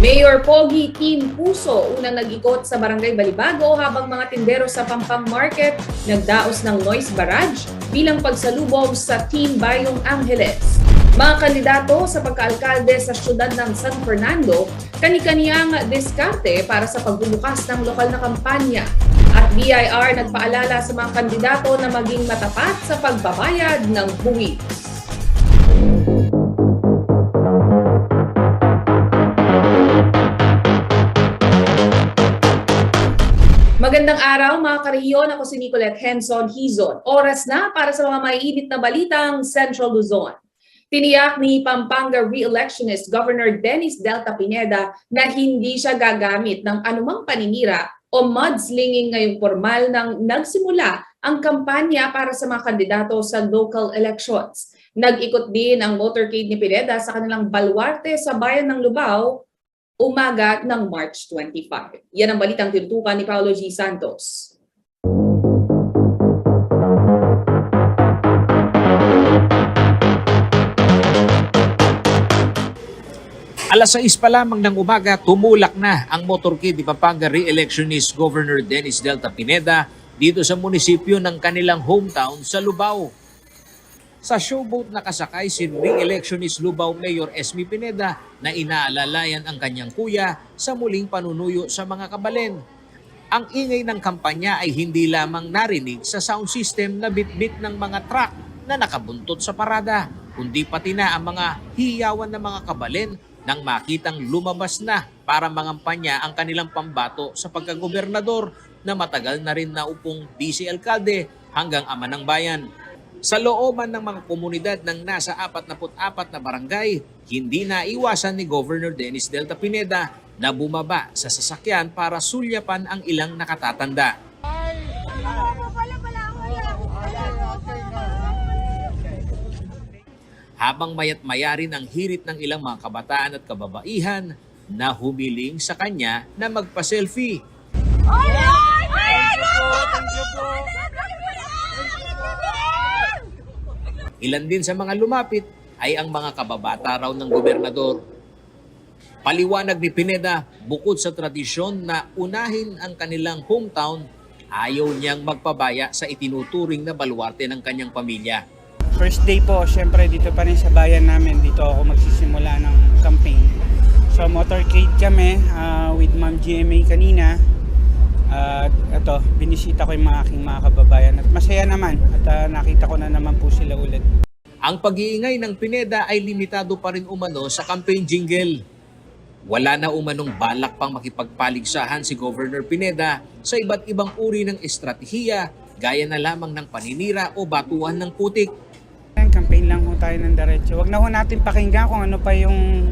Mayor Pogi Team Puso unang nag-ikot sa Barangay Balibago habang mga tindero sa Pampang Market nagdaos ng noise barrage bilang pagsalubong sa Team Bayong Angeles. Mga kandidato sa pagkaalkalde sa siyudad ng San Fernando, kani-kaniyang diskarte para sa pagbubukas ng lokal na kampanya. At BIR nagpaalala sa mga kandidato na maging matapat sa pagbabayad ng buwis. Magandang araw mga kariyon, ako si Nicolette Henson Hizon. Oras na para sa mga maiinit na balitang Central Luzon. Tiniyak ni Pampanga re-electionist Governor Dennis Delta Pineda na hindi siya gagamit ng anumang paninira o mudslinging ngayong formal nang nagsimula ang kampanya para sa mga kandidato sa local elections. Nag-ikot din ang motorcade ni Pineda sa kanilang baluarte sa bayan ng Lubao umaga ng March 25. Yan ang balitang tinutukan ni Paulo G. Santos. Alas 6 pa lamang ng umaga, tumulak na ang motorcade ni Pampanga re-electionist Governor Dennis Delta Pineda dito sa munisipyo ng kanilang hometown sa Lubao. Sa showboat nakasakay si re-electionist Lubao Mayor Esme Pineda na inaalalayan ang kanyang kuya sa muling panunuyo sa mga kabalen. Ang ingay ng kampanya ay hindi lamang narinig sa sound system na bitbit ng mga truck na nakabuntot sa parada, kundi pati na ang mga hiyawan ng mga kabalen nang makitang lumabas na para mangampanya ang kanilang pambato sa pagkagobernador na matagal na rin naupong vice alkalde hanggang ama ng bayan. Sa looban ng mga komunidad ng nasa 44 na barangay, hindi naiwasan ni Governor Dennis Delta Pineda na bumaba sa sasakyan para sulyapan ang ilang nakatatanda. Habang mayat maya rin ang hirit ng ilang mga kabataan at kababaihan na humiling sa kanya na magpa-selfie. Ilan din sa mga lumapit ay ang mga kababata raw ng gobernador. Paliwanag ni Pineda, bukod sa tradisyon na unahin ang kanilang hometown, ayaw niyang magpabaya sa itinuturing na baluarte ng kanyang pamilya. First day po, syempre dito pa rin sa bayan namin, dito ako magsisimula ng campaign. So motorcade kami with Ma'am GMA kanina. Ito, binisita ko yung mga aking mga kababayan at masaya naman at nakita ko na naman po sila ulit. Ang pag-iingay ng Pineda ay limitado pa rin umano sa campaign jingle. Wala na umanong balak pang makipagpaligsahan si Governor Pineda sa iba't ibang uri ng estratehiya gaya na lamang ng paninira o batuhan ng putik. Campaign lang ho tayo ng diretso. Huwag na ho natin pakinggan kung ano pa yung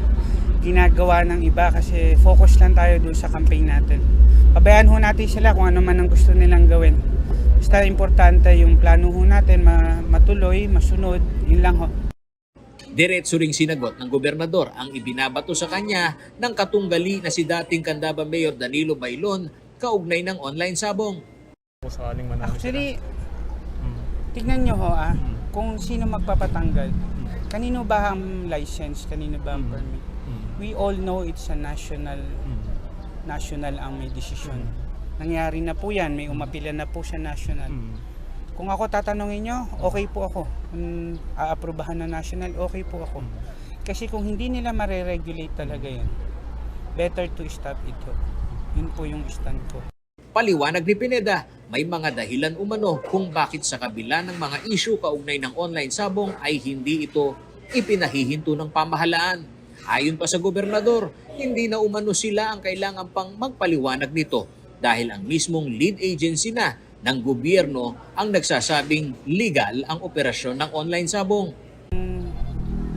ginagawa ng iba kasi focus lang tayo doon sa campaign natin. Pabayaan ho natin sila kung ano man ang gusto nilang gawin. Basta importante yung plano ho natin matuloy, masunod, yun lang ho. Diretso ring sinagot ng gobernador ang ibinabato sa kanya ng katunggali na si dating Candaba Mayor Danilo Bailon kaugnay ng online sabong. Actually, tignan nyo ho kung sino magpapatanggal. Kanino ba ang license, kanino ba ang permit? We all know it's a national ang may desisyon. Nangyari na po yan, may umapila na po sa national. Kung ako tatanungin nyo, okay po ako. Kung aaprubahan na national, okay po ako. Kasi kung hindi nila mare-regulate talaga yan, better to stop it. Yun po yung stand ko. Paliwanag ni Pineda, may mga dahilan umano kung bakit sa kabila ng mga issue kaugnay ng online sabong ay hindi ito ipinahihinto ng pamahalaan. Ayon pa sa gobernador, hindi na umano sila ang kailangan pang magpaliwanag nito dahil ang mismong lead agency na ng gobyerno ang nagsasabing legal ang operasyon ng online sabong.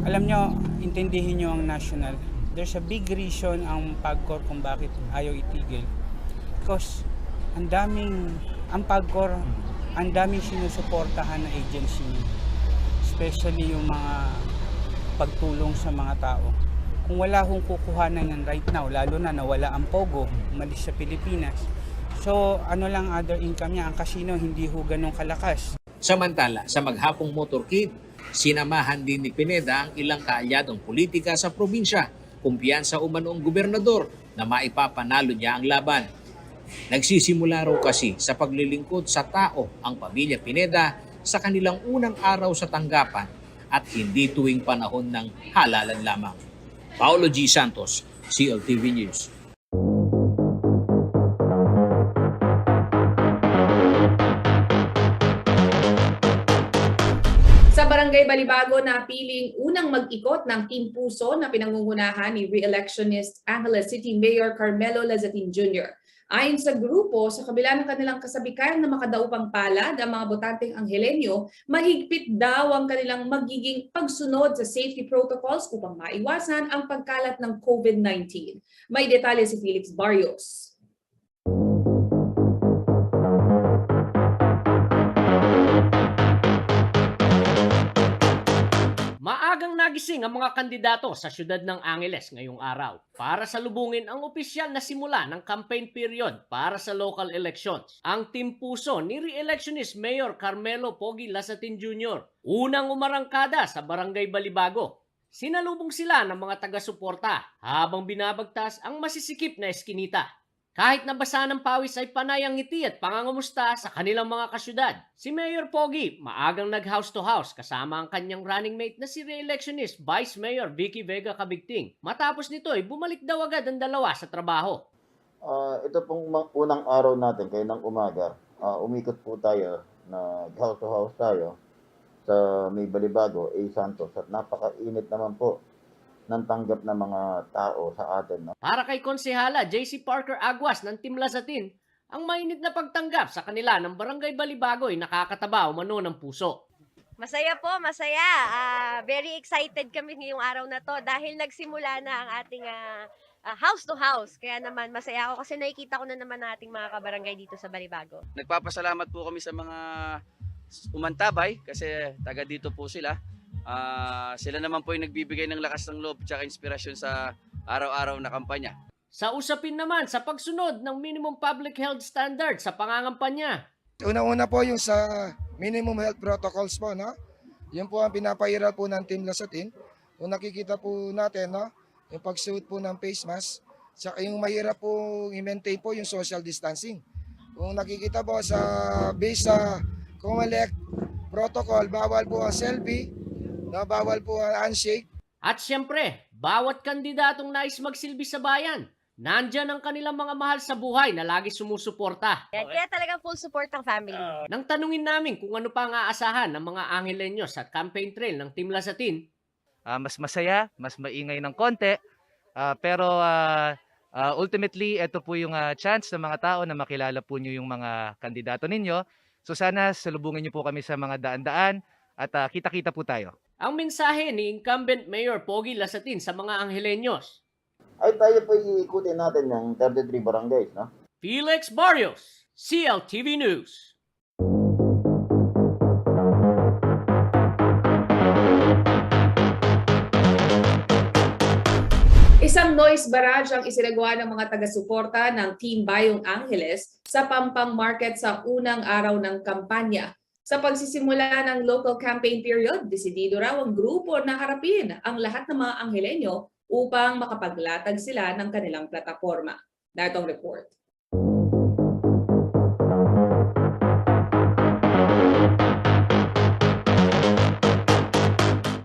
Alam nyo, intindihin nyo ang national. There's a big reason ang PAGCOR kung bakit ayaw itigil. Because ang PAGCOR, ang daming sinusuportahan na agency niya. Especially yung mga pagtulong sa mga tao. Kung wala hong kukuhanan yan right now, lalo na nawala ang Pogo, umalis sa Pilipinas. So ano lang other income niya, ang casino hindi ho ganun kalakas. Samantala, sa maghapong motorcade, sinamahan din ni Pineda ang ilang kaalyadong politika sa probinsya kumpiyansa umano ang gobernador na maipapanalo niya ang laban. Nagsisimula raw kasi sa paglilingkod sa tao ang pamilya Pineda sa kanilang unang araw sa tanggapan at hindi tuwing panahon ng halalan lamang. Paolo G. Santos, CLTV News. Sa Barangay Balibago na piling unang mag-ikot ng Team Puso na pinangungunahan ni re-electionist Angeles City Mayor Carmelo Lazatin Jr. Ayon sa grupo, sa kabila ng kanilang kasabikayan na makadaupang palad ang mga botanteng Anghelenyo, mahigpit daw ang kanilang magiging pagsunod sa safety protocols upang maiwasan ang pagkalat ng COVID-19. May detalye si Felix Barrios. Maagang nagising ang mga kandidato sa siyudad ng Angeles ngayong araw para salubungin ang opisyal na simula ng campaign period para sa local elections. Ang Team Puso ni re-electionist Mayor Carmelo Pogi Lazatin Jr. unang umarangkada sa Barangay Balibago. Sinalubong sila ng mga taga-suporta habang binabagtas ang masisikip na eskinita. Kahit nabasa ng pawis ay panay ang ngiti at pangangumusta sa kanilang mga kasyudad. Si Mayor Pogi maagang nag-house to house kasama ang kanyang running mate na si re-electionist Vice Mayor Vicky Vega Cabigting. Matapos nito ay bumalik daw agad ang dalawa sa trabaho. Ito pong unang araw natin, kayo ng umaga, umikot po tayo, nag-house to house tayo sa May Balibago, A. Santos, at napakainit naman po ng tanggap ng mga tao sa atin. No? Para kay Konsehala JC Parker Aguas ng Team Lazatin, ang mainit na pagtanggap sa kanila ng Barangay Balibago ay nakakataba umano ng puso. Masaya po, masaya. Very excited kami ngayong araw na to dahil nagsimula na ang ating house to house. Kaya naman masaya ako kasi nakikita ko na naman nating mga kabarangay dito sa Balibago. Nagpapasalamat po kami sa mga umantabay kasi taga dito po sila. Sila naman po yung nagbibigay ng lakas ng loob at inspirasyon sa araw-araw na kampanya. Sa usapin naman sa pagsunod ng minimum public health standard sa pangangampanya. Una-una po yung sa minimum health protocols po, no? Yun po ang pinapairal po ng Team Lazatin. Kung nakikita po natin, no? Yung pagsuot po ng face mask, saka yung mahirap po i-maintain po yung social distancing. Kung nakikita po sa base sa COMELEC protocol, bawal po ang selfie, no? Bawal po ang handshake. At siyempre, bawat kandidatong nais magsilbi sa bayan, nandyan ang kanilang mga mahal sa buhay na lagi sumusuporta. Yan, kaya talagang full support ng family. Nang tanungin namin kung ano pa ang aasahan ng mga Angelenyos sa campaign trail ng Team Lazatin, mas masaya, mas maingay ng konti, pero ultimately, ito po yung chance ng mga tao na makilala po nyo yung mga kandidato ninyo. So sana salubungin nyo po kami sa mga daan-daan at kita-kita po tayo. ang mensahe ni incumbent Mayor Pogi Lazatin sa mga Angelenyos. Ay tayo po iikutin natin yung 33 barangays, no? Felix Barrios, CLTV News. Isang noise barrage ang isinagawa ng mga taga-suporta ng Team Bayong Angeles sa Pampang Market sa unang araw ng kampanya. Sa pagsisimula ng local campaign period, desidido raw ang grupo na harapin ang lahat ng mga Anghelenyo upang makapaglatag sila ng kanilang plataforma. Datong report.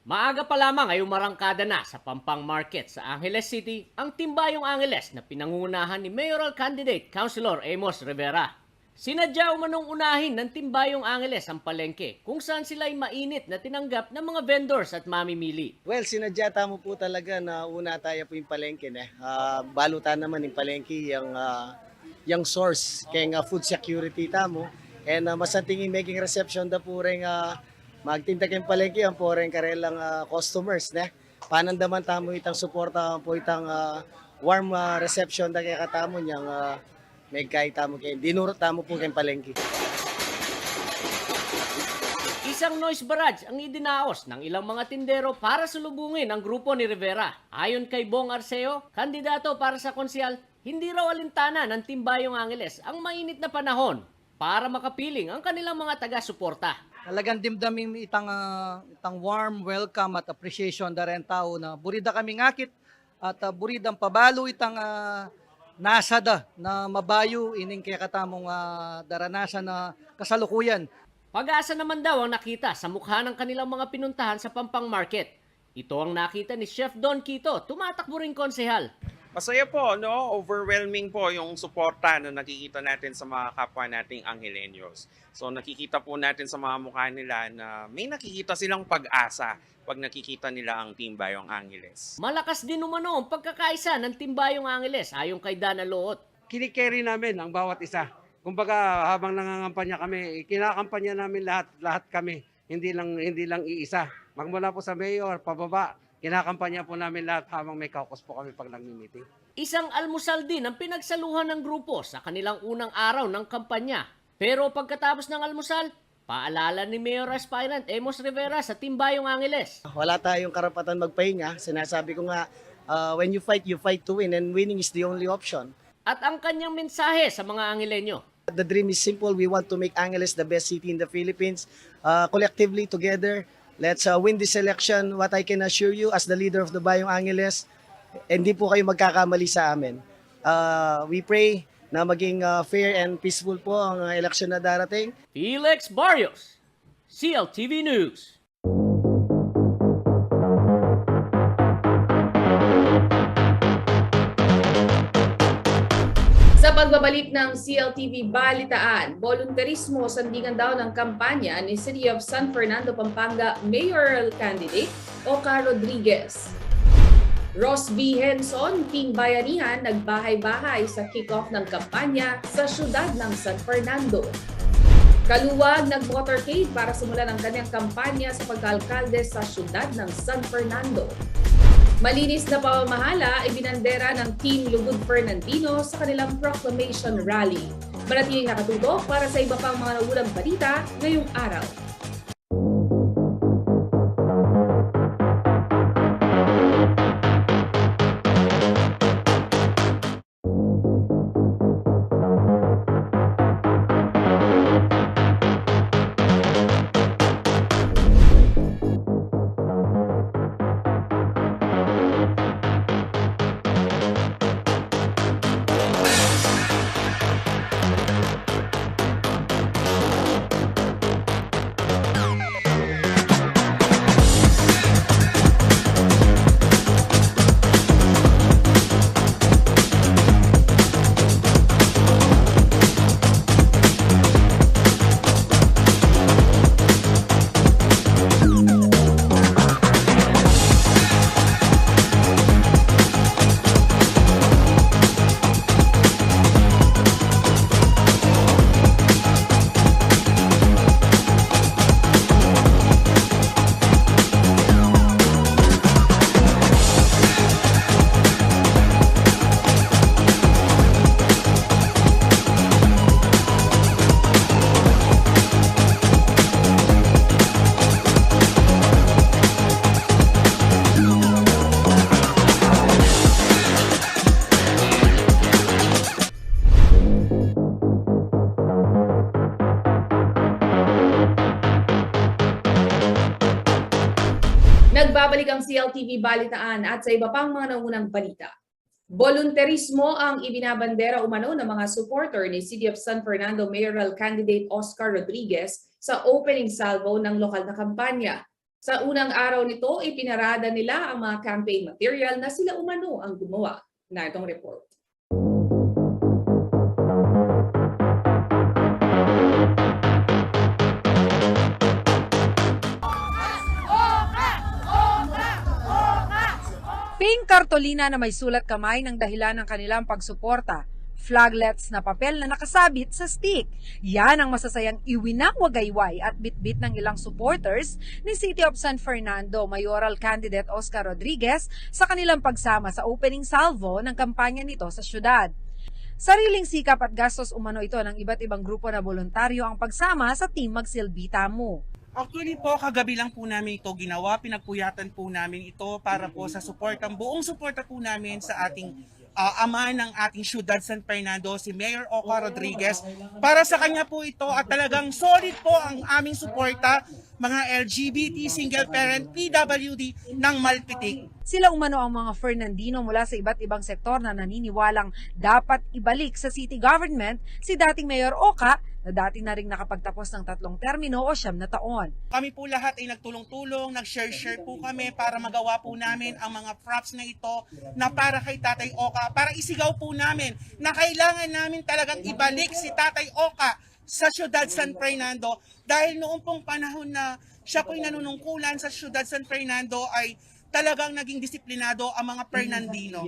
Maaga pa lamang ay umarangkada na sa Pampang Market sa Angeles City ang Timbayong Angeles na pinangungunahan ni Mayoral Candidate Councilor Amos Rivera. Sinadya umanong unahin ng Timbayong Angeles ang palengke kung saan sila ay mainit na tinanggap ng mga vendors at mamimili. Well, sinadya mo po talaga na una tayo po yung palengke. Balutan naman yung palengke, yung source, kaya food security tamo. And masantingin making reception da po rin magtinda kayong palengke ang po rin karelang customers. Panandaman tamo itang suporta po itang warm reception da kaya katamo niyang may kahit tamo kayo. Dinurot tamo po kayong palengke. Isang noise barrage ang idinaos ng ilang mga tindero para sulubungin ang grupo ni Rivera. Ayon kay Bong Arceo, kandidato para sa konsyal, hindi raw alintana ng Timbayong Angeles ang mainit na panahon para makapiling ang kanilang mga taga-suporta. Talagang dimdamin itang warm welcome at appreciation da rin tao na burida kami ngakit at buridang pabalo itang nasada na mabayo ining kaya katamong daranasan na kasalukuyan. Pag-asa naman daw ang nakita sa mukha ng kanilang mga pinuntahan sa Pampang Market. Ito ang nakita ni Chef Don Quito, tumatakbo ring konsehal. Masaya po, no? Overwhelming po yung suporta na nakikita natin sa mga kapwa nating Angeleños. So nakikita po natin sa mga mukha nila na may nakikita silang pag-asa pag nakikita nila ang Team Bayong Angeles. Malakas din umano ang pagkakaisa ng Timbayong Angeles ayon kay Dana Loot. Kinikerry namin ang bawat isa. Kumbaga habang nangangampanya kami, kinakampanya namin lahat kami, hindi lang iisa. Magmula po sa mayor, pababa, kinakampanya po namin lahat habang may caucus po kami pag nagmi-meeting. Isang almusal din ang pinagsaluhan ng grupo sa kanilang unang araw ng kampanya. Pero pagkatapos ng almusal, paalala ni Mayor Aspirant Emos Rivera sa Timbayong Angeles. Wala tayong karapatan magpahinga. Sinasabi ko nga, when you fight to win, and winning is the only option. At ang kanyang mensahe sa mga Angeleño. The dream is simple. We want to make Angeles the best city in the Philippines. Collectively, together, let's win this election. What I can assure you as the leader of the Bayong Angeles, hindi po kayo magkakamali sa amin. We pray na maging fair and peaceful po ang election na darating. Felix Barrios, CLTV News. Sa pagbabalik ng CLTV Balitaan, volunteerismo sandigan daw ng kampanya ni City of San Fernando, Pampanga mayoral candidate Oka Rodriguez. Ross V. Henson, Team Bayanihan, nagbahay-bahay sa kick-off ng kampanya sa siyudad ng San Fernando. Kaluwag nag-motorcade para simulan ang kanyang kampanya sa pagkaalkalde sa siyudad ng San Fernando. Malinis na pamamahala ay binandera ng Team Lugod Fernandino sa kanilang proclamation rally. Manatiling nakatutok para sa iba pang mga nauulang balita ngayong araw. Nagbabalik ang CLTV Balitaan at sa iba pang mga nangunang balita. Volunteerismo ang ibinabandera umano ng mga supporter ni City of San Fernando mayoral candidate Oscar Rodriguez sa opening salvo ng lokal na kampanya. Sa unang araw nito, ipinarada nila ang mga campaign material na sila umano ang gumawa. Narito ang report. Pink kartolina na may sulat kamay ng dahilan ng kanilang pagsuporta. Flaglets na papel na nakasabit sa stick. Yan ang masasayang iwinang wagayway at bitbit ng ilang supporters ni City of San Fernando mayoral candidate Oscar Rodriguez sa kanilang pagsama sa opening salvo ng kampanya nito sa syudad. Sariling sikap at gastos umano ito ng iba't ibang grupo na voluntaryo ang pagsama sa Team Magsilbita Mo. Actually po, kagabi lang po namin ito ginawa. Pinagpuyatan po namin ito para po sa support. Ang buong suporta po namin sa ating ama ng ating syudad San Fernando, si Mayor Oka Rodriguez. Para sa kanya po ito at talagang solid po ang aming suporta, mga LGBT, single parent, PWD ng Malpitik. Sila umano ang mga Fernandino mula sa iba't ibang sektor na naniniwalang dapat ibalik sa city government si dating Mayor Oka na dati na ring nakapagtapos ng 3 termino o 9 na taon. Kami po lahat ay nagtulong-tulong, nag-share-share po kami para magawa po namin ang mga props na ito na para kay Tatay Oka, para isigaw po namin na kailangan namin talagang ibalik si Tatay Oka sa Syudad San Fernando dahil noong pong panahon na siya po'y nanunungkulan sa Syudad San Fernando ay talagang naging disiplinado ang mga Fernandino.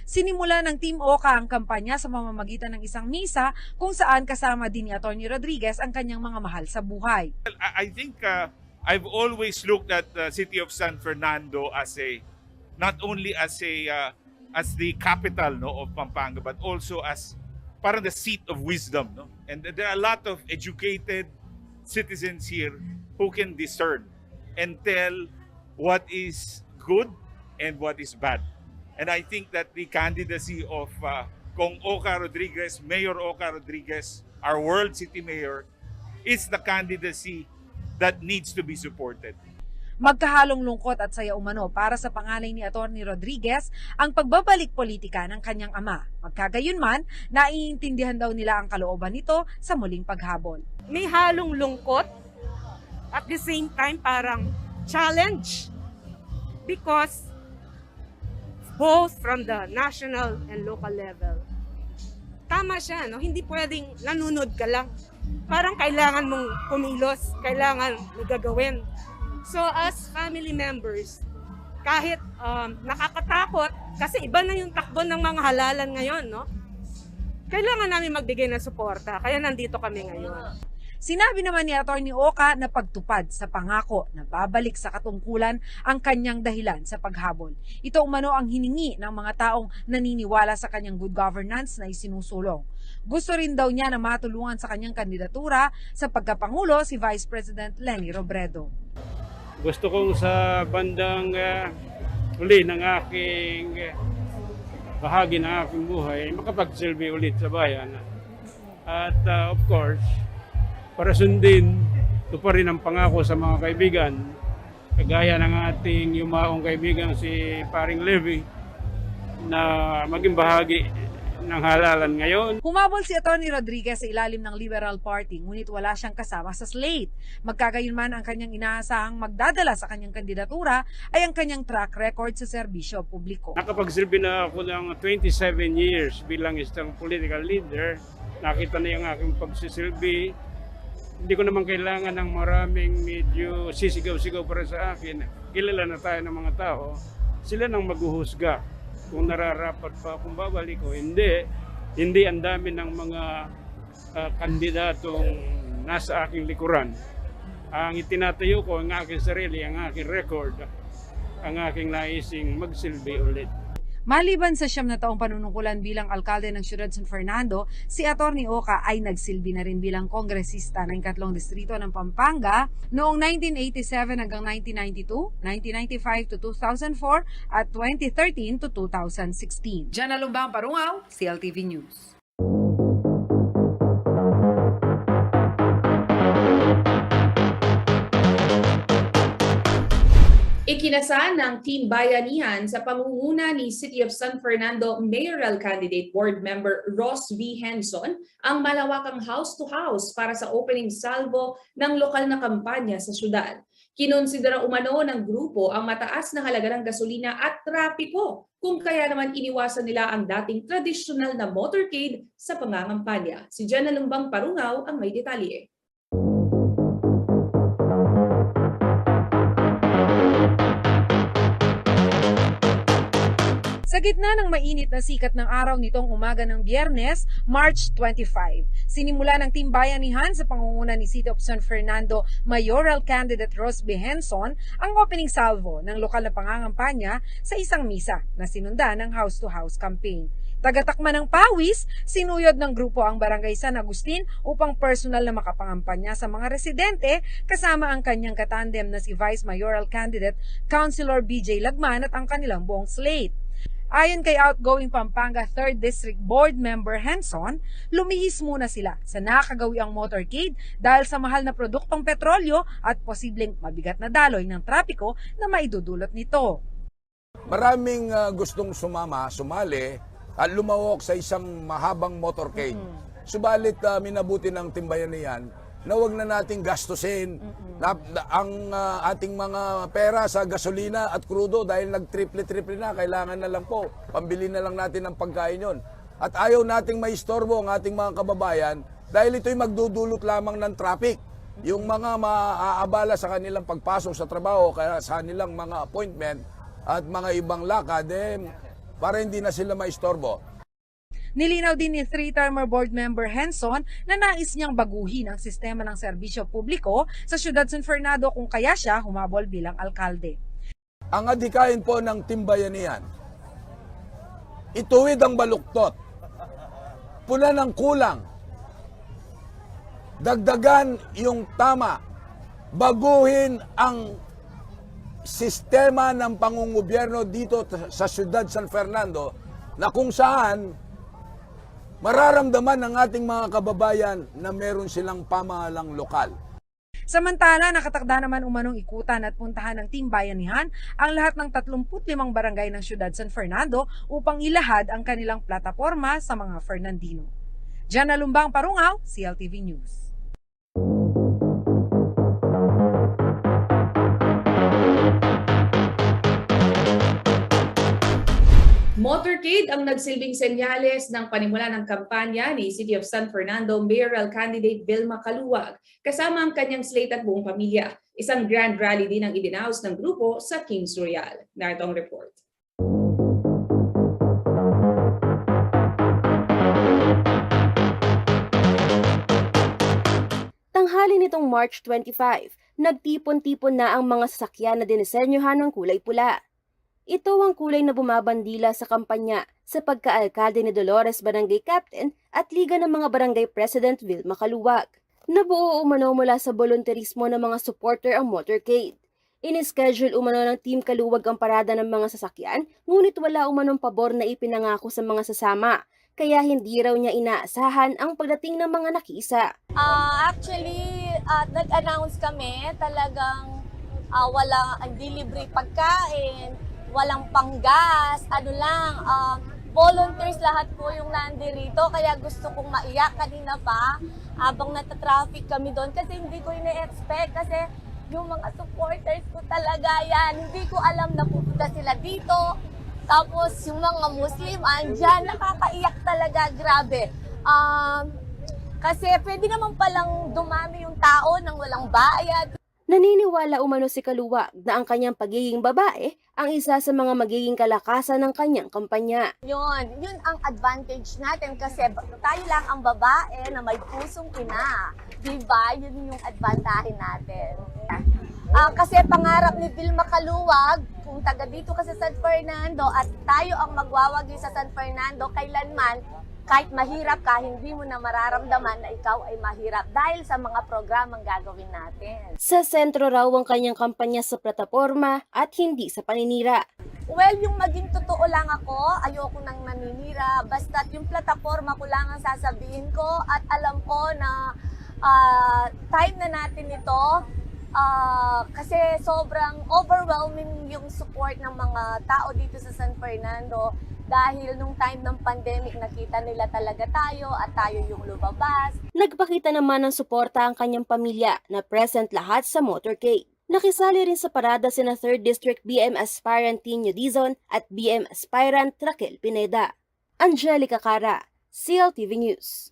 Sinimula ng Team Oka ang kampanya sa pamamagitan ng isang misa kung saan kasama din ni Atty. Rodriguez ang kanyang mga mahal sa buhay. I think I've always looked at the city of San Fernando as not only as the capital of Pampanga, but also as parang the seat of wisdom. And there are a lot of educated citizens here who can discern and tell what is good and what is bad. And I think that the candidacy of Kong Oka Rodriguez, Mayor Oka Rodriguez, our World City Mayor, is the candidacy that needs to be supported. Magkahalong lungkot at saya umano para sa panganay ni Atty. Rodriguez ang pagbabalik politika ng kanyang ama. Magkagayunman, naiintindihan daw nila ang kalooban nito sa muling paghabol. May halong lungkot at the same time parang challenge because both from the national and local level. Tama siya, no? Hindi pwedeng nanunod ka lang. Parang kailangan mong kumilos, kailangan may gagawin. So as family members, kahit nakakatakot, kasi iba na yung takbo ng mga halalan ngayon, no? Kailangan namin magbigay ng suporta, kaya nandito kami ngayon. Sinabi naman ni Atty. Oka na pagtupad sa pangako na babalik sa katungkulan ang kanyang dahilan sa paghabol. Ito umano ang hiningi ng mga taong naniniwala sa kanyang good governance na isinusulong. Gusto rin daw niya na matulungan sa kanyang kandidatura sa pagkapangulo si Vice President Leni Robredo. Gusto kong sa bandang uli ng aking bahagi ng aking buhay makapagsilbi ulit sa bayan. At of course, para sundin, ito pa rin ang pangako sa mga kaibigan, kagaya ng ating yumaong kaibigan si Paring Levy, na maging bahagi ng halalan ngayon. Humabol si Atty. Rodriguez sa ilalim ng Liberal Party, ngunit wala siyang kasama sa slate. Magkagayunman ang kanyang inaasahang magdadala sa kanyang kandidatura ay ang kanyang track record sa serbisyo publiko. Nakapagsilbi na ako ng 27 years bilang isang political leader. Nakita na yung aking pagsisilbi. Hindi ko naman kailangan ng maraming medyo sisigaw-sigaw para sa akin. Kilala na tayo ng mga tao. Sila nang maghuhusga kung nararapat pa akong babalik o hindi. Hindi ang dami ng mga kandidatong nasa aking likuran. Ang itinatayo ko, ang aking sarili, ang aking record, ang aking naising magsilbi ulit. Maliban sa 9 na taong panunungkulan bilang alkalde ng Ciudad San Fernando, si Atty. Oka ay nagsilbi na rin bilang kongresista ng 3 distrito ng Pampanga noong 1987 hanggang 1992, 1995 to 2004 at 2013 to 2016. Jana Lumbang Parungaw, CLTV News. Ikinasal ng Team Bayanihan sa pamumuno ni City of San Fernando Mayoral Candidate Board Member Ross V. Henson ang malawakang house-to-house para sa opening salvo ng lokal na kampanya sa syudad. Kinonsidera umano ng grupo ang mataas na halaga ng gasolina at trapiko, kung kaya naman iniwasan nila ang dating tradisyonal na motorcade sa pangangampanya. Si Jenna Lumbang Parungaw ang may detalye. Sa gitna ng mainit na sikat ng araw nitong umaga ng Biyernes, March 25, sinimula ng Team Bayanihan sa pangunguna ni City of San Fernando Mayoral Candidate Ross B. Henson ang opening salvo ng lokal na pangangampanya sa isang misa na sinunda ng house-to-house campaign. Tagatakma ng pawis, sinuyod ng grupo ang Barangay San Agustin upang personal na makapangampanya sa mga residente kasama ang kanyang katandem na si Vice Mayoral Candidate Councilor BJ Lagman at ang kanilang buong slate. Ayon kay outgoing Pampanga 3rd District Board Member Henson, lumihis muna sila sa nakagawiang motorcade dahil sa mahal na produktong petrolyo at posibleng mabigat na daloy ng trapiko na maidudulot nito. Maraming gustong sumali at lumawak sa isang mahabang motorcade. Subalit minabuti ng timbayan niyan na huwag na nating gastusin ang ating mga pera sa gasolina at krudo dahil nag-triple na, kailangan na lang po, pambili na lang natin ng pagkain yon. At ayaw nating maistorbo ang ating mga kababayan dahil ito'y magdudulot lamang ng traffic. Yung mga maaabala sa kanilang pagpasok sa trabaho, kaya sa kanilang mga appointment at mga ibang lakad, para hindi na sila maistorbo. Nilinaw din ni 3-termer board member Henson na nais niyang baguhin ang sistema ng serbisyo publiko sa Ciudad San Fernando kung kaya siya humabol bilang alkalde. Ang adhikain po ng timbayanihan, ituwid ang baluktot, puna ng kulang, dagdagan yung tama, baguhin ang sistema ng pangungobyerno dito sa Ciudad San Fernando na kung saan mararamdaman ng ating mga kababayan na meron silang pamahalang lokal. Samantala, nakatakda naman umanong ikutan at puntahan ng Team Bayanihan ang lahat ng 35 barangay ng Ciudad San Fernando upang ilahad ang kanilang plataporma sa mga Fernandino. Jana Lumbang Parungaw, CLTV News. Motorcade ang nagsilbing senyales ng panimula ng kampanya ni City of San Fernando mayoral candidate Vilma Caluwag kasama ang kanyang slate at buong pamilya. Isang grand rally din ang idinaos ng grupo sa Kings Royal. Narito ang report. Tanghali nitong March 25, nagtipon-tipon na ang mga sasakyan na dinisenyohan ng kulay pula. Ito ang kulay na bumabandila sa kampanya sa pagkaalkalde ni Dolores Barangay Captain at Liga ng mga Barangay President Vilma Caluwag. Nabuo umano mula sa volunteerismo ng mga supporter ang motorcade. Inischedule umano ng Team Caluwag ang parada ng mga sasakyan, ngunit wala umanong pabor na ipinangako sa mga sasama, kaya hindi raw niya inaasahan ang pagdating ng mga nakisa. Actually, nag-announce kami talagang hindi libre pagkain, walang panggas, volunteers lahat po yung nandirito, kaya gusto kong maiyak kanina pa habang natatraffic kami doon kasi hindi ko ina-expect kasi yung mga supporters ko talaga yan, hindi ko alam na pupunta sila dito. Tapos yung mga Muslim andyan, nakakaiyak talaga, grabe. Kasi pwede naman palang dumami yung tao nang walang bayad. Naniniwala umano si Caluwag na ang kanyang pagiging babae ang isa sa mga magiging kalakasan ng kanyang kampanya. Yun ang advantage natin kasi tayo lang ang babae na may pusong ina. Diba? Yun yung advantage natin. Kasi pangarap ni Vilma Caluwag, kung taga dito ka sa San Fernando at tayo ang magwawagi sa San Fernando kailanman, kahit mahirap ka, hindi mo na mararamdaman na ikaw ay mahirap dahil sa mga programang gagawin natin. Sa sentro raw ang kanyang kampanya sa plataporma at hindi sa paninira. Well, yung maging totoo lang ako, ayoko nang naninira. Basta't yung plataporma ko lang ang sasabihin ko at alam ko na time na natin ito kasi sobrang overwhelming yung support ng mga tao dito sa San Fernando. Dahil nung time ng pandemic, nakita nila talaga tayo at tayo yung lumabas. Nagpakita naman ng suporta ang kanyang pamilya na present lahat sa motorcade. Nakisali rin sa parada sina 3rd District BM Aspirant Tino Dizon at BM Aspirant Raquel Pineda. Angelica Cara, CLTV News.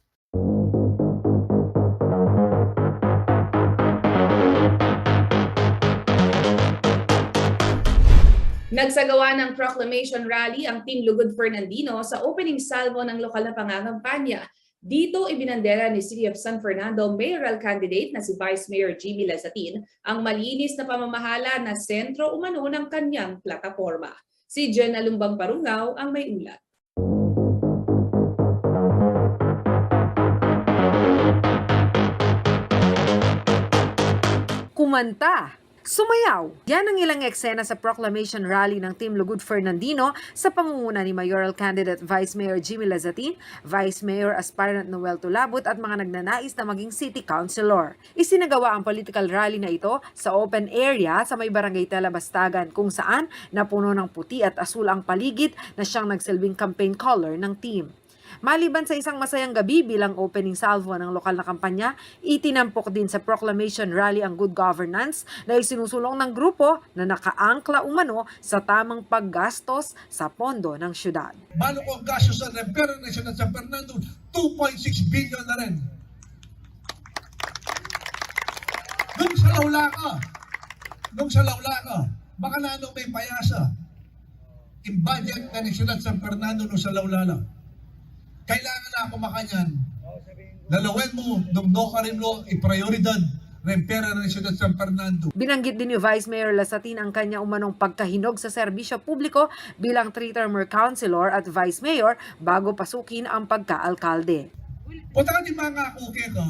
Nagsagawa ng proclamation rally ang Team Lugod Fernandino sa opening salvo ng lokal na pangangampanya. Dito ibinandera ni City of San Fernando mayoral candidate na si Vice Mayor Jimmy Lazatin ang malinis na pamamahala na sentro umano ng kanyang plataporma. Si Jen Alumbang Parungaw ang may ulat. Kumanta, Sumayaw! Yan ang ilang eksena sa proclamation rally ng Team Lugod Fernandino sa pangunguna ni Mayoral Candidate Vice Mayor Jimmy Lazatin, Vice Mayor Aspirant Noel Tulabut at mga nagnanais na maging City Councilor. Isinagawa ang political rally na ito sa open area sa may barangay Talabastagan kung saan napuno ng puti at asul ang paligid na siyang nagsilbing campaign color ng team. Maliban sa isang masayang gabi bilang opening salvo ng lokal na kampanya, itinampok din sa proclamation rally ang good governance na isinusulong ng grupo na nakaangkla umano sa tamang paggastos sa pondo ng syudad. Balo ko ang gastos sa Repair National San Fernando, 2.6 billion na rin. Nung sa Laulaca, baka na may payasa. In budget na National San Fernando nung sa Laulala. Kailangan na ako makanyan. Lalawin mo, nung no ka rin lo, i-prioridad ng pera ng National San Fernando. Binanggit din ni Vice Mayor Lazatin ang kanya umanong pagkahinog sa serbisyo publiko bilang 3-termer councilor at Vice Mayor bago pasukin ang pagka-alkalde. Punta ka di mga kuke ka,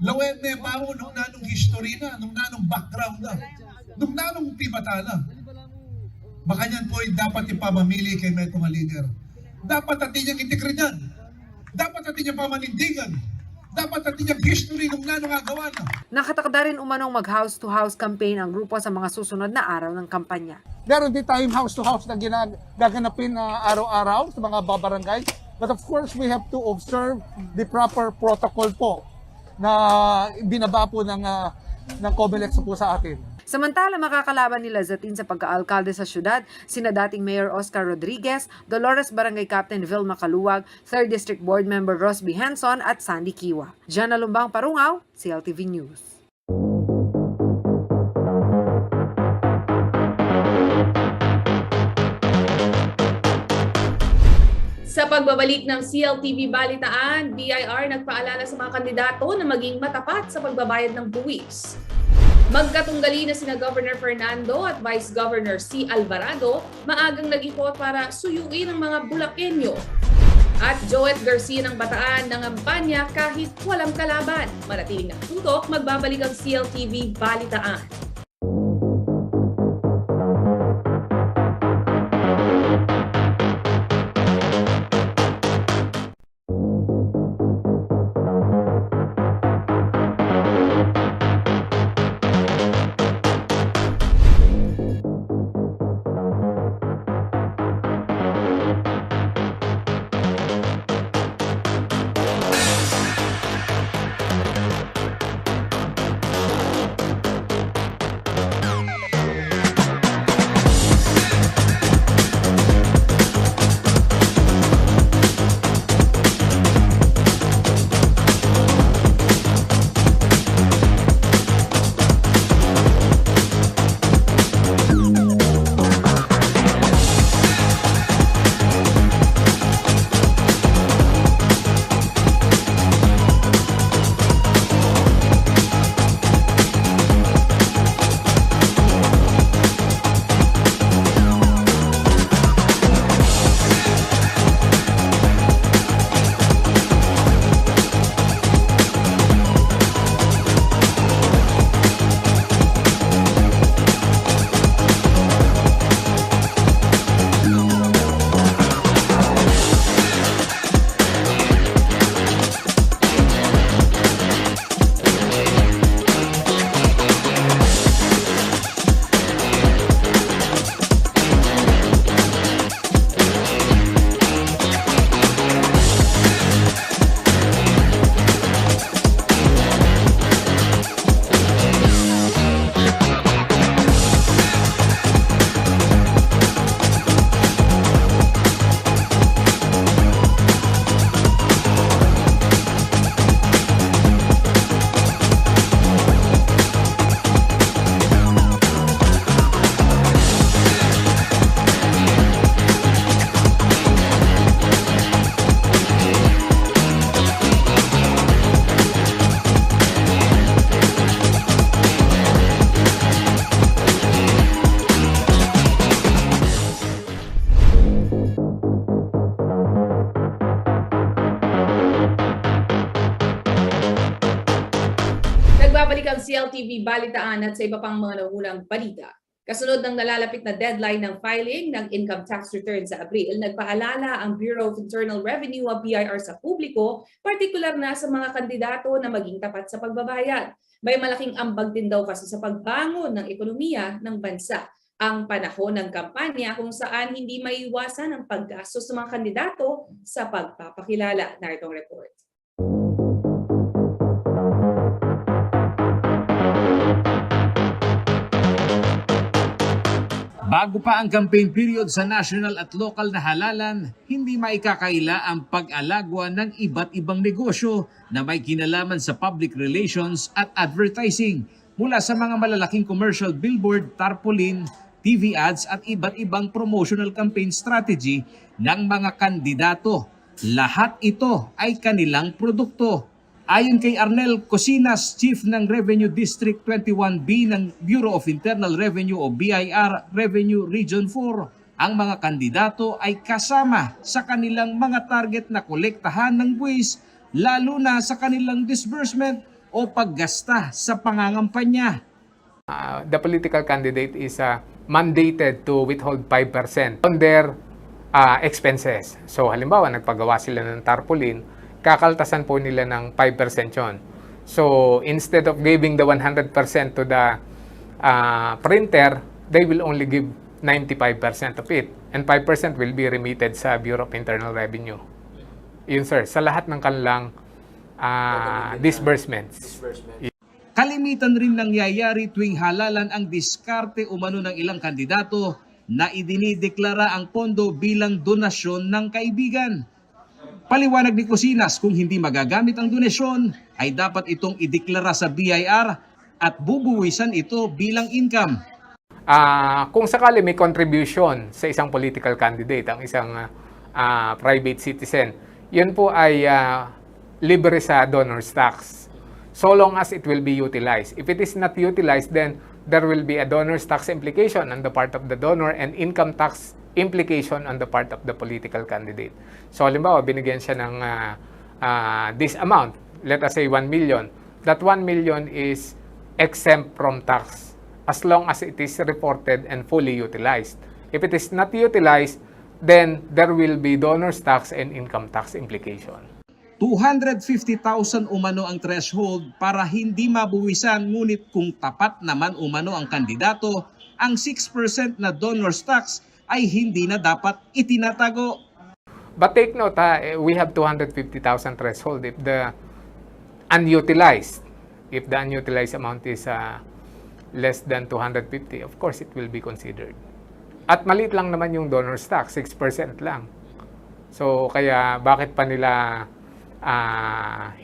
lawin na yung mamo nung nanong history na, nung nanong background na, nung nanong pibata na. Baka yan po ay dapat ipamamili kay mga leader. Dapat natin yung integridad. Dapat natin yung pamanindigan. Dapat natin yung history nung nanong agawa na. Nakatakda rin umanong mag-house-to-house campaign ang grupo sa mga susunod na araw ng kampanya. Meron din tayong house-to-house na gaganapin araw-araw sa mga babarangay. But of course, we have to observe the proper protocol po na binaba po ng COMELEC po sa atin. Samantala, makakalaban ni Lazatin sa pagka-alkalde sa syudad, sina dating Mayor Oscar Rodriguez, Dolores Barangay Captain Vilma Caluwag, 3rd District Board Member Rosby Henson at Sandy Kiwa. Jana Lumbang Parungaw, CLTV News. Sa pagbabalik ng CLTV Balitaan, BIR nagpaalala sa mga kandidato na maging matapat sa pagbabayad ng buwis. Magkatunggali na sina Governor Fernando at Vice Governor C. Alvarado, maagang nag-ipot para suyuin ang mga Bulakenyo. At Joet Garcia ng Bataan nangampanya kahit walang kalaban. Manatiling nakatutok, magbabalik ang CLTV Balitaan. Bumalik ang CLTV Balitaan at sa iba pang mga naunang balita. Kasunod ng nalalapit na deadline ng filing ng income tax return sa Abril, nagpaalala ang Bureau of Internal Revenue o BIR sa publiko, partikular na sa mga kandidato na maging tapat sa pagbabayad. May malaking ambag din daw kasi sa pagbangon ng ekonomiya ng bansa. Ang panahon ng kampanya kung saan hindi maiwasan ang paggastos ng mga kandidato sa pagpapakilala. Narito ang report. Bago pa ang campaign period sa national at local na halalan, hindi maikakaila ang pag-alagwa ng iba't ibang negosyo na may kinalaman sa public relations at advertising, mula sa mga malalaking commercial billboard, tarpaulin, TV ads at iba't ibang promotional campaign strategy ng mga kandidato. Lahat ito ay kanilang produkto. Ayon kay Arnel Cosinas, Chief ng Revenue District 21B ng Bureau of Internal Revenue o BIR Revenue Region 4, ang mga kandidato ay kasama sa kanilang mga target na kolektahan ng buwis, lalo na sa kanilang disbursement o paggasta sa pangangampanya. The political candidate is mandated to withhold 5% on their expenses. So halimbawa, nagpagawa sila ng tarpaulin, kakaltasan po nila ng 5% yon. So instead of giving the 100% to the printer, they will only give 95% of it. And 5% will be remitted sa Bureau of Internal Revenue. Yun sir, sa lahat ng kanilang disbursements. Kalimitan rin nangyayari tuwing halalan ang diskarte umano ng ilang kandidato na idinideklara ang pondo bilang donasyon ng kaibigan. Paliwanag ni Cosinas, kung hindi magagamit ang donasyon, ay dapat itong ideklara sa BIR at bubuwisan ito bilang income. Kung sakali may contribution sa isang political candidate, ang isang private citizen, yun po ay libre sa donor's tax. So long as it will be utilized. If it is not utilized, then there will be a donor's tax implication on the part of the donor and income tax implication on the part of the political candidate. So halimbawa, binigyan siya ng this amount, let us say 1 million. That 1 million is exempt from tax as long as it is reported and fully utilized. If it is not utilized, then there will be donor's tax and income tax implication. 250,000 umano ang threshold para hindi mabuwisan, ngunit kung tapat naman umano ang kandidato, ang 6% na donor's tax ay hindi na dapat itinatago. But take note, we have 250,000 threshold if the unutilized amount is less than 250, of course it will be considered. At maliit lang naman yung donor's tax, 6% lang. So kaya bakit pa nila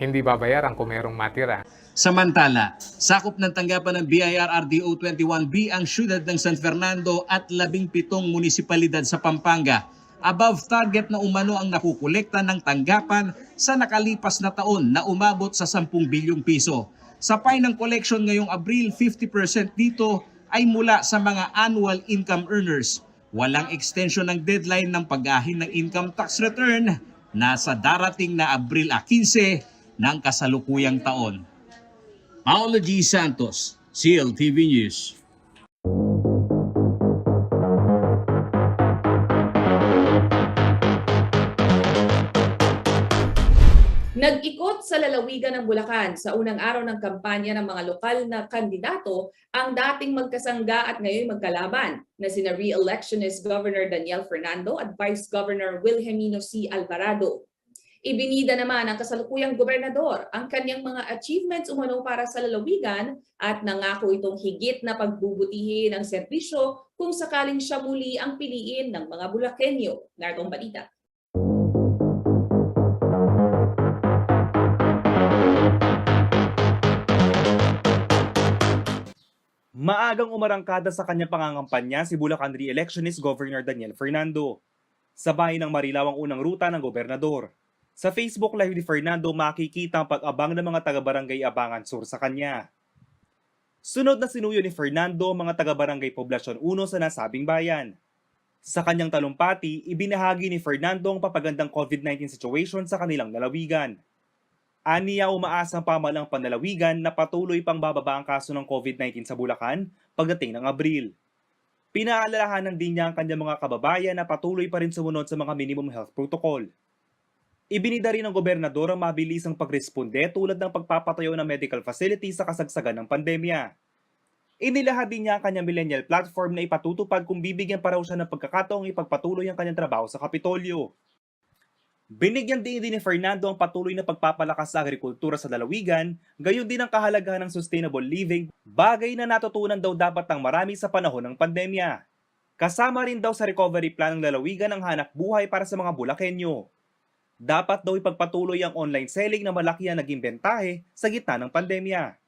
hindi babayaran kung merong matira? Samantala, sakop ng tanggapan ng BIR RDO 21B ang siyudad ng San Fernando at 17 munisipalidad sa Pampanga. Above target na umano ang nakukolekta ng tanggapan sa nakalipas na taon na umabot sa 10 bilyong piso. Sa pay ng collection ngayong Abril, 50% dito ay mula sa mga annual income earners. Walang extension ng deadline ng pag-ahin ng income tax return na sa darating na Abril 15 ng kasalukuyang taon. Paolo G. Santos, CLTV News. Nag-ikot sa lalawigan ng Bulacan sa unang araw ng kampanya ng mga lokal na kandidato ang dating magkasangga at ngayon magkalaban na sina re-electionist Governor Daniel Fernando at Vice Governor Wilhelmino C. Alvarado. Ibinida naman ng kasalukuyang gobernador ang kanyang mga achievements umano para sa lalawigan at nangako itong higit na pagbubutihin ang serbisyo kung sakaling siya muli ang piliin ng mga Bulakenyo. Narito ang balita. Maagang umarangkada sa kanyang pangangampanya si Bulacan re-electionist Governor Daniel Fernando. Sa bayan ng Marilao ang unang ruta ng gobernador. Sa Facebook Live ni Fernando makikita ang pag-abang ng mga taga-barangay Abangan Sur sa kanya. Sunod na sinuyo ni Fernando ang mga taga-barangay Poblasyon 1 sa nasabing bayan. Sa kanyang talumpati, ibinahagi ni Fernando ang papagandang COVID-19 situation sa kanilang lalawigan. Aniya umaasa ang pamahalang panlalawigan na patuloy pang bababa ang kaso ng COVID-19 sa Bulacan pagdating ng Abril. Pinaalalahanan din niya ang kanyang mga kababayan na patuloy pa rin sumunod sa mga minimum health protocol. Ibinida rin ng gobernador ang mabilisang pagresponde tulad ng pagpapatayo ng medical facility sa kasagsagan ng pandemya. Inilahad din niya ang kanyang millennial platform na ipatutupad kung bibigyan pa raw siya ng pagkakataong ipagpatuloy ang kanyang trabaho sa Kapitolyo. Binigyan din ni Fernando ang patuloy na pagpapalakas sa agrikultura sa lalawigan, gayon din ang kahalagahan ng sustainable living, bagay na natutunan daw dapat ng marami sa panahon ng pandemya. Kasama rin daw sa recovery plan ng lalawigan ang hanap buhay para sa mga Bulakenyo. Dapat daw ipagpatuloy ang online selling na malaki ang naging bentahe sa gitna ng pandemya.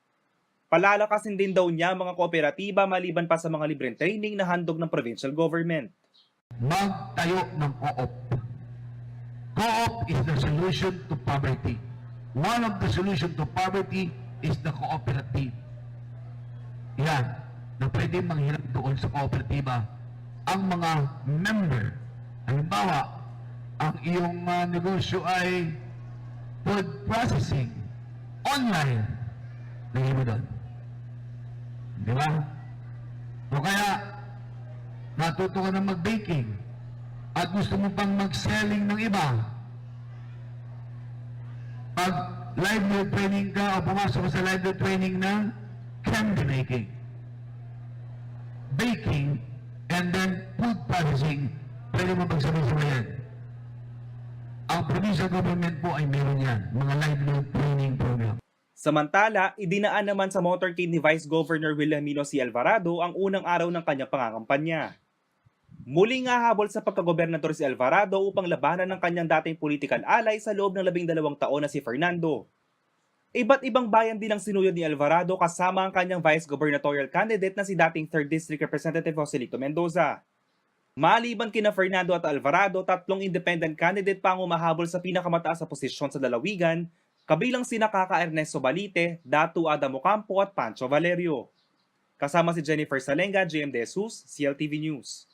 Palalakasin din daw niya ang mga kooperatiba maliban pa sa mga libreng training na handog ng provincial government. Magtayo ng co-op. Co-op is the solution to poverty. One of the solution to poverty is the cooperative. Yan, na pwede manghirap doon sa kooperatiba ang mga member. Halimbawa, ang iyong negosyo ay food processing online. Lagay mo doon. Di ba? O kaya, natuto ka na mag-baking at gusto mo pang mag-selling ng iba. Pag live load training ka o pumasok ka sa live load training ng candy making, baking, and then food processing, pwede mo pagsabay-sabayan. Ang provincial government po ay meron yan, mga live load training program. Samantala, idinaan naman sa motorcade ni Vice Governor Wilhelmino C. Alvarado ang unang araw ng kanyang pangangampanya. Muling hahabol sa pagkagobernador si Alvarado upang labanan ng kanyang dating political ally sa loob ng 12 taon na si Fernando. Iba't ibang bayan din ang sinuyod ni Alvarado kasama ang kanyang vice gubernatorial candidate na si dating 3rd District Representative Joselito Mendoza. Maliban kina Fernando at Alvarado, 3 independent candidate pa ang umahabol sa pinakamataas na posisyon sa lalawigan, kabilang sina Kaka Ernesto Balite, Datu Adam Ocampo at Pancho Valerio. Kasama si Jennifer Salenga, JM De Jesus, CLTV News.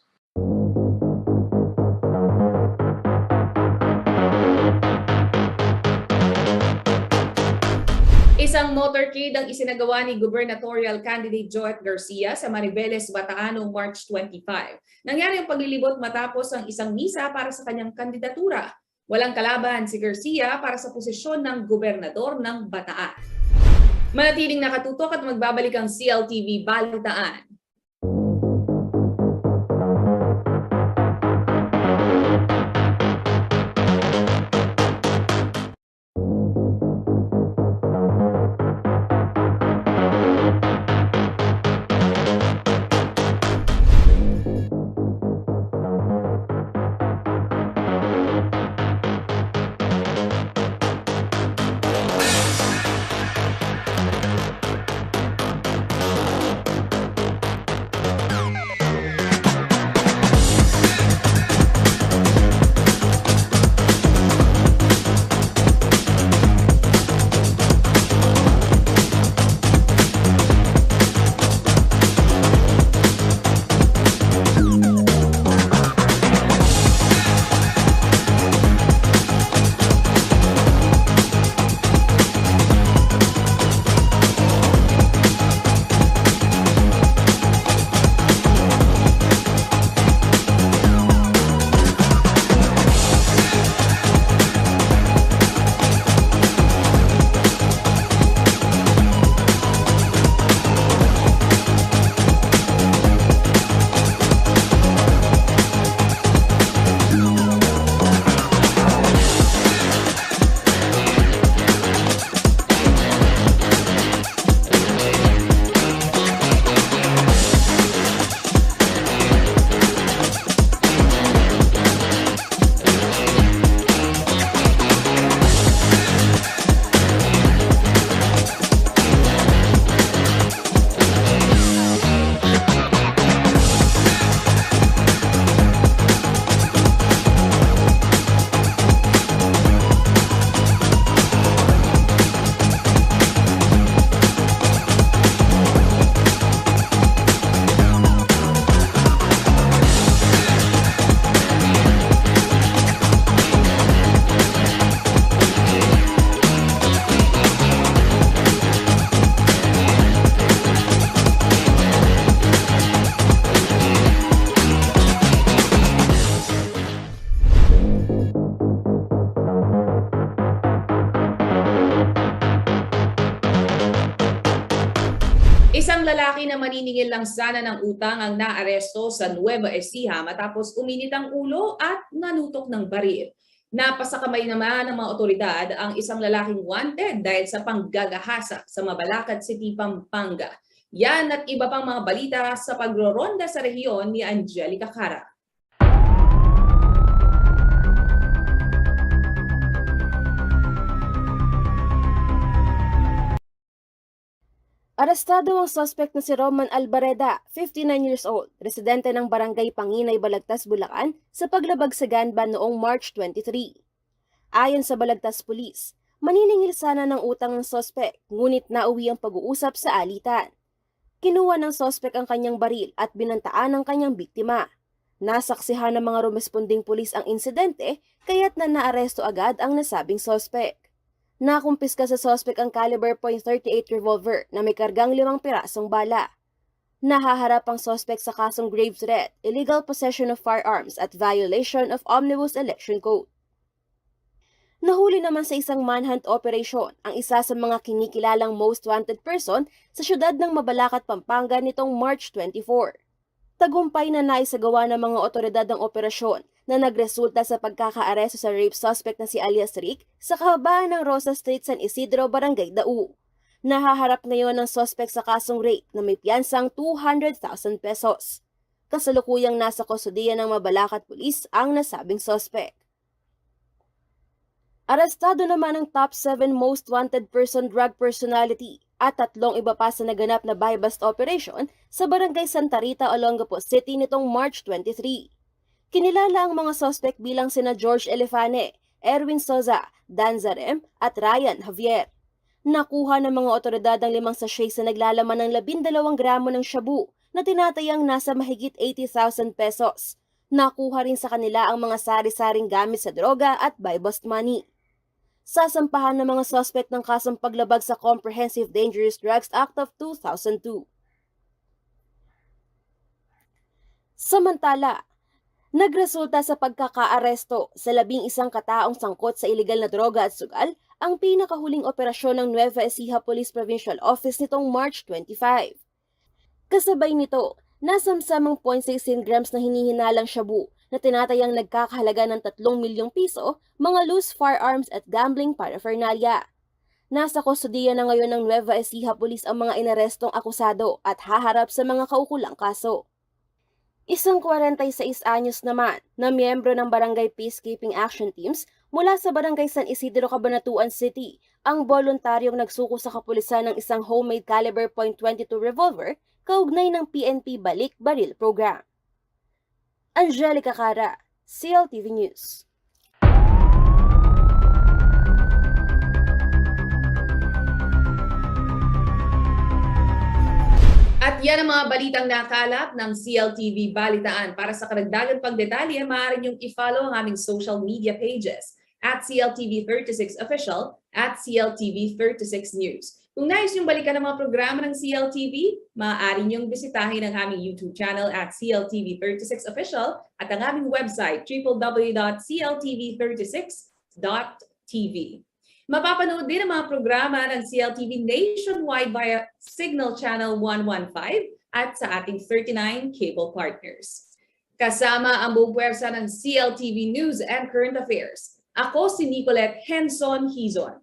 Isang motorcade ang isinagawa ni gubernatorial candidate Joet Garcia sa Mariveles, Bataan noong March 25. Nangyari ang paglilibot matapos ang isang misa para sa kanyang kandidatura. Walang kalaban si Garcia para sa posisyon ng gobernador ng Bataan. Manatiling nakatutok at magbabalik ang CLTV Balitaan. Isang lalaki na maniningil lang sana ng utang ang naaresto sa Nueva Ecija matapos uminit ang ulo at nanutok ng baril. Napasakamay naman ng mga otoridad ang isang lalaking wanted dahil sa panggagahasa sa Mabalacat City, Pampanga. Yan at iba pang mga balita sa pagroronda sa rehiyon ni Angelica Cara. Arestado ang suspect na si Roman Albareda, 59 years old, residente ng Barangay Panginay, Balagtas, Bulacan, sa paglabag sa Ganban noong March 23. Ayon sa Balagtas Police, maniningil sana ng utang ng suspect, ngunit nauwi ang pag-uusap sa alitan. Kinuha ng suspect ang kanyang baril at binantaan ang kanyang biktima. Nasaksihan ng mga rumesponding pulis ang insidente, kaya't naaresto agad ang nasabing suspect. Nakumpiska sa suspect ang caliber .38 revolver na may kargang 5 pirasong bala. Nahaharap ang suspect sa kasong grave threat, illegal possession of firearms at violation of Omnibus Election Code. Nahuli naman sa isang manhunt operation ang isa sa mga kinikilalang most wanted person sa syudad ng Mabalacat, Pampanga nitong March 24. Tagumpay na naisagawa ng mga otoridad ng operasyon na nagresulta sa pagkakaaresto sa rape suspect na si alias Rick sa kahabaan ng Rosa Street, San Isidro, Barangay Dau. Nahaharap ngayon ng suspect sa kasong rape na may piyansang 200,000 pesos. Kasalukuyang nasa kustodiya ng Mabalacat Police ang nasabing suspect. Arestado naman ang top 7 most wanted person drug personality at 3 iba pa sa naganap na buy-bust operation sa Barangay Santa Rita, Olongapo City nitong March 23. Kinilala ang mga suspect bilang sina George Elefane, Erwin Soza, Dan Zarem at Ryan Javier. Nakuha ng mga otoridad ang 5 sachet sa naglalaman ng 12 gramo ng shabu na tinatayang nasa mahigit 80,000 pesos. Nakuha rin sa kanila ang mga sari-saring gamit sa droga at buy-bust money. Sasampahan ng mga suspect ng kasong paglabag sa Comprehensive Dangerous Drugs Act of 2002. Samantala, nagresulta sa pagkakaaresto sa 11 kataong sangkot sa ilegal na droga at sugal ang pinakahuling operasyon ng Nueva Ecija Police Provincial Office nitong March 25. Kasabay nito, nasamsamang 0.16 grams na hinihinalang shabu na tinatayang nagkakahalaga ng 3 milyong piso, mga loose firearms at gambling paraphernalia. Nasa kustodiya na ngayon ng Nueva Ecija Police ang mga inarestong akusado at haharap sa mga kaukulang kaso. Isang 46 anyos naman na miyembro ng Barangay Peacekeeping Action Teams mula sa Barangay San Isidro, Cabanatuan City ang voluntaryong nagsuko sa kapulisan ng isang homemade caliber .22 revolver kaugnay ng PNP Balik Baril Program. Angelica Cara, CLTV News. At yan ang mga balitang nakalap ng CLTV Balitaan. Para sa karagdagang pagdetalye, maaari niyong i-follow ang aming social media pages at CLTV36 Official at CLTV36 News. Kung nais niyong balikan ang mga programa ng CLTV, maaari niyong bisitahin ang aming YouTube channel at CLTV36 Official at ang aming website www.cltv36.tv. Mapapanood din ang mga programa ng CLTV nationwide via Signal Channel 115 at sa ating 39 cable partners. Kasama ang buong puwersa ng CLTV News and Current Affairs. Ako si Nicolette Henson Hizon.